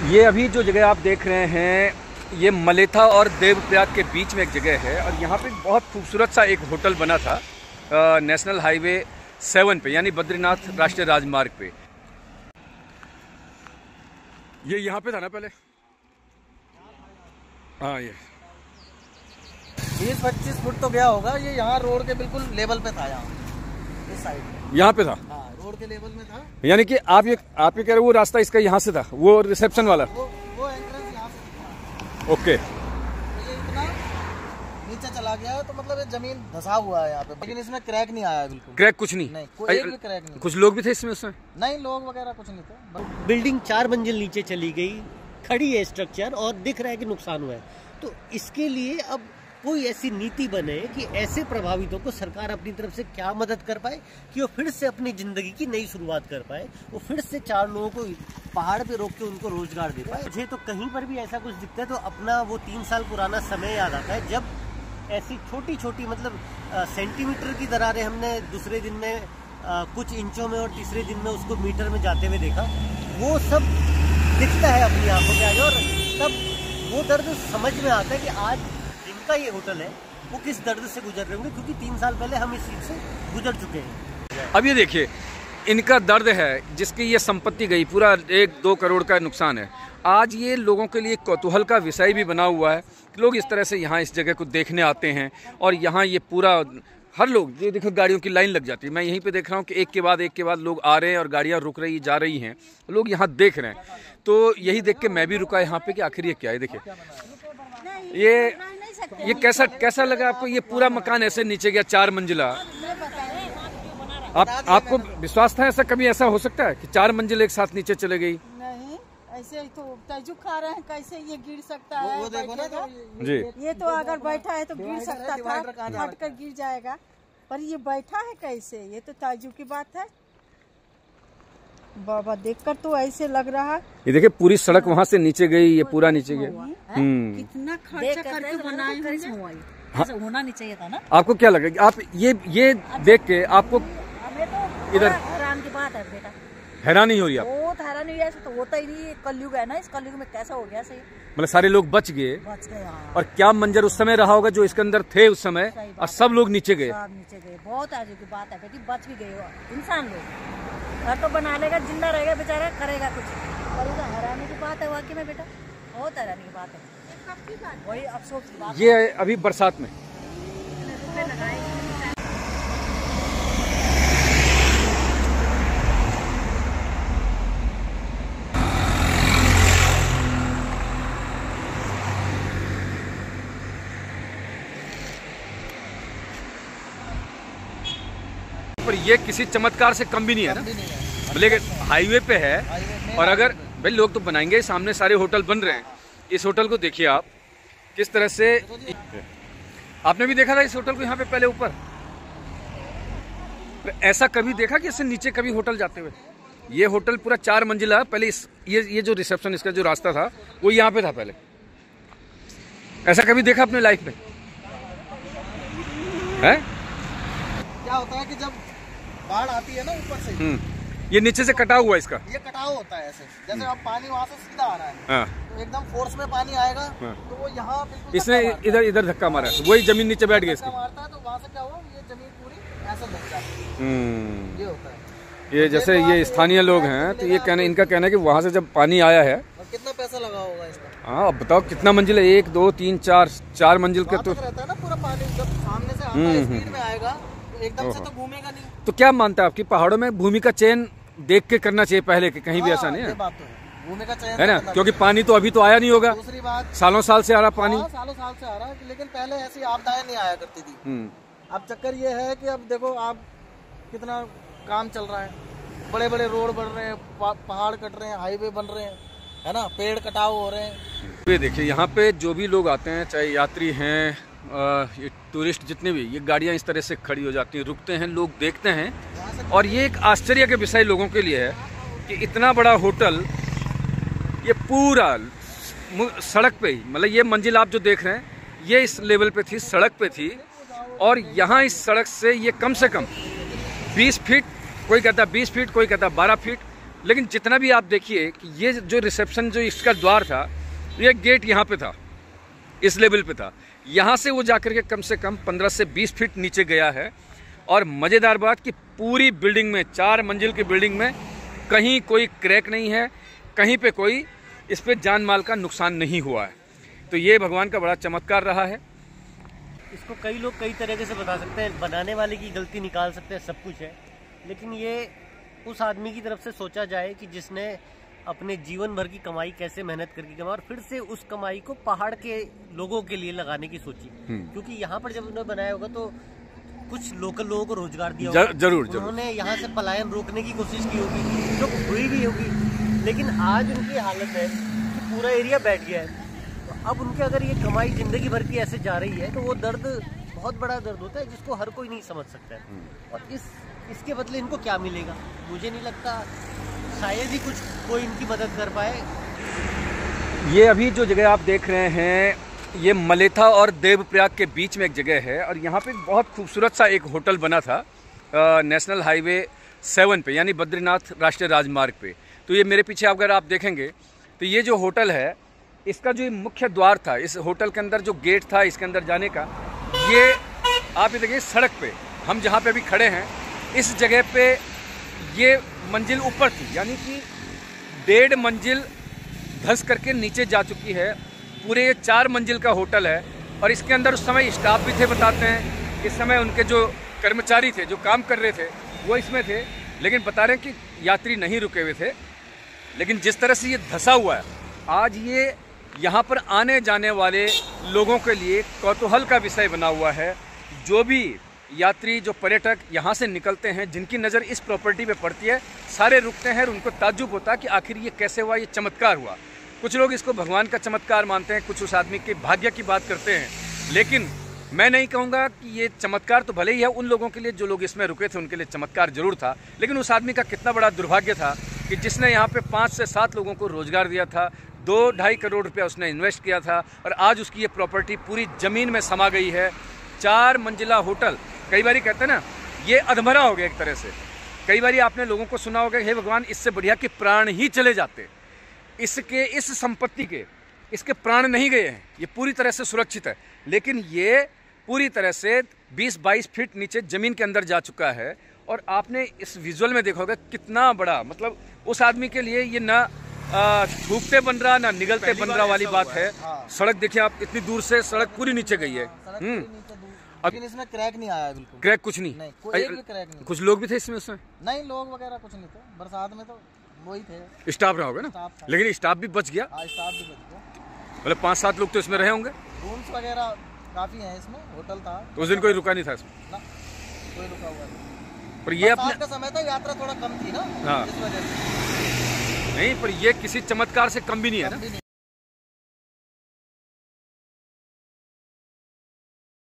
ये अभी जो जगह आप देख रहे हैं ये मलेथा और देवप्रयाग के बीच में एक जगह है और यहाँ पे बहुत खूबसूरत सा एक होटल बना था नेशनल हाईवे 7 पे, यानी बद्रीनाथ राष्ट्रीय राजमार्ग पे। ये यहाँ पे था ना पहले? हाँ, ये 20-25 फुट तो गया होगा। ये यहाँ रोड के बिल्कुल लेवल पे था, यहाँ इस साइड में। यहाँ पे था? हाँ, रोड के लेवल में था। यानी कि आप ये कह रहे वो रास्ता इसका यहाँ से था, वो रिसेप्शन वाला? वो एंट्रेंस यहाँ से था। ओके। तो ये इतना नीचे चला गया है, तो मतलब ये जमीन धंसा हुआ है यहाँ पे, लेकिन इसमें क्रैक नहीं आया बिल्कुल। क्रैक कुछ नहीं? नहीं, कोई एक भी क्रैक नहीं। कुछ लोग भी थे इसमें उस समय? नहीं, लोग वगैरह कुछ नहीं थे। बिल्डिंग 4 मंजिल नीचे चली गई, खड़ी है स्ट्रक्चर और दिख रहा है कि नुकसान हुआ है। तो इसके लिए अब कोई ऐसी नीति बने कि ऐसे प्रभावितों को सरकार अपनी तरफ से क्या मदद कर पाए कि वो फिर से अपनी जिंदगी की नई शुरुआत कर पाए, वो फिर से 4 लोगों को पहाड़ पे रोक के उनको रोजगार दे पाए। मुझे तो कहीं पर भी ऐसा कुछ दिखता है तो अपना वो 3 साल पुराना समय याद आता है, जब ऐसी छोटी छोटी मतलब सेंटीमीटर की दरारें हमने दूसरे दिन में कुछ इंचों में और तीसरे दिन में उसको मीटर में जाते हुए देखा। वो सब दिखता है अपनी आंखों के आगे और तब वो दर्द समझ में आता है कि आज जिनका ये होटल है वो किस दर्द से गुजर रहे होंगे, क्योंकि 3 साल पहले हम इस चीज से गुजर चुके हैं। अब ये देखिए, इनका दर्द है जिसकी ये संपत्ति गई, पूरा 1-2 करोड़ का नुकसान है। आज ये लोगों के लिए कौतूहल का विषय भी बना हुआ है कि लोग इस तरह से यहाँ इस जगह को देखने आते हैं और यहाँ ये पूरा हर लोग, ये देखो गाड़ियों की लाइन लग जाती है। मैं यहीं पे देख रहा हूँ कि एक के बाद लोग आ रहे हैं और गाड़ियाँ रुक रही जा रही हैं, लोग यहाँ देख रहे हैं। तो यही देख के मैं भी रुका यहाँ पे कि आखिर ये क्या है। देखिए ये कैसा लगा आपको? ये पूरा मकान ऐसे नीचे गया, 4 मंजिला। आपको विश्वास था ऐसा कभी ऐसा हो सकता है कि 4 मंजिल एक साथ नीचे चले गई? नहीं, ऐसे ही तो तजुक खा रहे हैं, कैसे ये गिर सकता है? वो देखो ना, तो जी, ये तो अगर बैठा है तो गिर सकता था, फट कर गिर जाएगा, पर ये बैठा है कैसे? ये तो ताजुब की बात है बाबा। देखकर तो ऐसे लग रहा। ये देखिए पूरी सड़क वहाँ से नीचे गई, ये पूरा नीचे गया। कितना खर्चा करके बनाए हुए, ऐसा होना नहीं चाहिए था ना। आपको क्या लगा? आप ये देख के आपको इधर हैरान की बात है बेटा, हैरान नहीं हो रही आप? बहुत हैरान हुई, ऐसा तो होता ही नहीं। कलयुग है ना, इस कलयुग में कैसा हो गया सही? मतलब सारे लोग बच गए। हाँ। और क्या मंजर उस समय रहा होगा जो इसके अंदर थे उस समय, और सब लोग नीचे गए। बहुत आगे की बात है बेटी, बच भी गए इंसान लोग। घर तो बना लेगा, जिंदा रहेगा बेचारा, करेगा कुछ, और हैरानी की बात है वाकई में बेटा, बहुत हैरानी की बात है। वही अफसोस की बात। ये अभी बरसात में पर ये किसी चमत्कार से कम भी नहीं है ना। लेकिन हाईवे पे है और अगर भाई लोग तो बनाएंगे, सामने सारे होटल बन रहे हैं। इस होटल को देखिए आप किस तरह से, आपने भी देखा था इस होटल को यहाँ पे पहले ऊपर? ऐसा कभी देखा कि इससे नीचे कभी होटल जाते हुए? ये होटल पूरा 4 मंजिला पहले। ये जो रिसेप्शन, इसका जो रास्ता था वो यहाँ पे था पहले। ऐसा कभी देखा अपने लाइफ में है? क्या होता है कि जब बाढ़ आती है ना ऊपर से, ये नीचे से कटा हुआ इसका, ये कटाव होता है ऐसे, जैसे अब पानी वहाँ से सीधा आ रहा है। हाँ। तो एकदम फोर्स में पानी आएगा। हाँ। तो वो यहाँ बिल्कुल इसने इधर धक्का मारा, वही जमीन नीचे बैठ गई इसकी। मारता है तो वहाँ से क्या हुआ, ये जमीन पूरी ऐसे धस जाती है। ये होता है। ये जैसे ये स्थानीय लोग हैं तो ये इनका कहना है कि वहाँ से जब पानी आया है, कितना पैसा लगा होगा इसका? हाँ अब बताओ कितना मंजिल है? 1, 2, 3, 4 मंजिल का तो रहता है ना पूरा पानी, जब सामने से आता है स्पीड में आएगा तो एकदम से तो घूमेगा नहीं। तो क्या मानता है आपकी पहाड़ों में भूमि का चयन देख के करना चाहिए पहले कि कहीं भी ऐसा नहीं है? बात तो है, भूमि का चयन है ना, क्योंकि पानी तो अभी तो आया नहीं होगा। दूसरी बात, सालों साल से आ रहा पानी। सालों साल से आ रहा है, लेकिन पहले ऐसी आपदाएं नहीं आया करती थी। अब चक्कर ये है कि अब देखो आप कितना काम चल रहा है, बड़े बड़े रोड बन रहे हैं, पहाड़ कट रहे हैं, हाईवे बन रहे हैं, है ना, पेड़ कटाव हो रहे हैं। ये देखिए यहाँ पे जो भी लोग आते हैं, चाहे यात्री हैं, ये टूरिस्ट जितने भी, ये गाड़ियाँ इस तरह से खड़ी हो जाती हैं, रुकते हैं, लोग देखते हैं। और ये एक आश्चर्य के विषय लोगों के लिए है कि इतना बड़ा होटल ये पूरा सड़क पे ही, मतलब ये मंजिल आप जो देख रहे हैं ये इस लेवल पे थी, सड़क पे थी। और यहाँ इस सड़क से ये कम से कम 20 फीट, कोई कहता 20 फीट, कोई कहता 12 फीट, लेकिन जितना भी आप देखिए कि ये जो रिसेप्शन, जो इसका द्वार था, ये गेट यहाँ पे था, इस लेवल पे था। यहाँ से वो जाकर के कम से कम 15 से 20 फीट नीचे गया है। और मज़ेदार बात कि पूरी बिल्डिंग में, 4 मंजिल की बिल्डिंग में कहीं कोई क्रैक नहीं है, कहीं पे कोई इस पे जान माल का नुकसान नहीं हुआ है। तो ये भगवान का बड़ा चमत्कार रहा है। इसको कई लोग कई तरीके से बता सकते हैं, बनाने वाले की गलती निकाल सकते हैं, सब कुछ है, लेकिन ये उस आदमी की तरफ से सोचा जाए कि जिसने अपने जीवन भर की कमाई कैसे मेहनत करके कमाई और फिर से उस कमाई को पहाड़ के लोगों के लिए लगाने की सोची। क्योंकि यहाँ पर जब उन्होंने बनाया होगा तो कुछ लोकल लोगों को रोजगार दिया होगा, जरूर उन्होंने यहाँ से पलायन रोकने की कोशिश की होगी, जो हुई भी होगी। लेकिन आज उनकी हालत है कि पूरा एरिया बैठ गया है। तो अब उनके अगर ये कमाई जिंदगी भर की ऐसे जा रही है तो वो दर्द बहुत बड़ा दर्द होता है, जिसको हर कोई नहीं समझ सकता है। और इसके बदले इनको क्या मिलेगा, मुझे नहीं लगता शायद ही कुछ कोई इनकी मदद कर पाए। ये अभी जो जगह आप देख रहे हैं, ये मलेथा और देवप्रयाग के बीच में एक जगह है। और यहाँ पे बहुत खूबसूरत सा एक होटल बना था नेशनल हाईवे 7 पे, यानी बद्रीनाथ राष्ट्रीय राजमार्ग पे। तो ये मेरे पीछे अगर आप देखेंगे तो ये जो होटल है, इसका जो मुख्य द्वार था, इस होटल के अंदर जो गेट था इसके अंदर जाने का, ये आप ये देखिए सड़क पे हम जहाँ पे अभी खड़े हैं, इस जगह पे ये मंजिल ऊपर थी, यानी कि 1.5 मंजिल धंस करके नीचे जा चुकी है। पूरे 4 मंजिल का होटल है। और इसके अंदर उस समय स्टाफ भी थे, बताते हैं इस समय उनके जो कर्मचारी थे, जो काम कर रहे थे, वो इसमें थे। लेकिन बता रहे हैं कि यात्री नहीं रुके हुए थे। लेकिन जिस तरह से ये धंसा हुआ है, आज ये यहाँ पर आने जाने वाले लोगों के लिए कौतूहल का विषय बना हुआ है। जो भी यात्री, जो पर्यटक यहाँ से निकलते हैं, जिनकी नज़र इस प्रॉपर्टी पे पड़ती है, सारे रुकते हैं और उनको ताज्जुब होता है कि आखिर ये कैसे हुआ, ये चमत्कार हुआ। कुछ लोग इसको भगवान का चमत्कार मानते हैं, कुछ उस आदमी के भाग्य की बात करते हैं। लेकिन मैं नहीं कहूँगा कि ये चमत्कार तो भले ही है उन लोगों के लिए, जो लोग इसमें रुके थे उनके लिए चमत्कार जरूर था। लेकिन उस आदमी का कितना बड़ा दुर्भाग्य था कि जिसने यहाँ पे 5 से 7 लोगों को रोजगार दिया था, 2-2.5 करोड़ रुपया उसने इन्वेस्ट किया था, और आज उसकी ये प्रॉपर्टी पूरी ज़मीन में समा गई है। 4 मंजिला होटल, कई बार कहते हैं ना, ये अधमरा हो गया एक तरह से। कई बार आपने लोगों को सुना होगा, हे भगवान, इससे बढ़िया कि प्राण ही चले जाते। इसके, इस संपत्ति के, इसके प्राण नहीं गए हैं, ये पूरी तरह से सुरक्षित है। लेकिन ये पूरी तरह से 20-22 फीट नीचे ज़मीन के अंदर जा चुका है। और आपने इस विजुअल में देखा होगा कितना बड़ा, मतलब उस आदमी के लिए ये ना थूकते बन रहा, ना निगलते बन रहा वाली बात है। सड़क देखिए आप, इतनी दूर से सड़क पूरी नीचे गई है। लेकिन इसमें क्रैक नहीं आया, बिल्कुल क्रैक कुछ नहीं, कोई भी क्रैक नहीं। कुछ लोग भी थे इसमें उसमें? नहीं, लोग वगैरह कुछ नहीं थे, बरसात में तो वही थे, स्टाफ रहा होगा ना। लेकिन स्टाफ भी बच गया। स्टाफ भी बच गया, मतलब 5-7 लोग तो इसमें रहे होंगे। रूम्स वगैरह काफी हैं इसमें, होटल था। तो उस दिन कोई रुका नहीं था इसमें ना, कोई रुका हुआ नहीं। पर ये अपने का समय था, यात्रा थोड़ा कम थी ना, हाँ, इस वजह से। नहीं, पर ये किसी चमत्कार से कम भी नहीं है ना।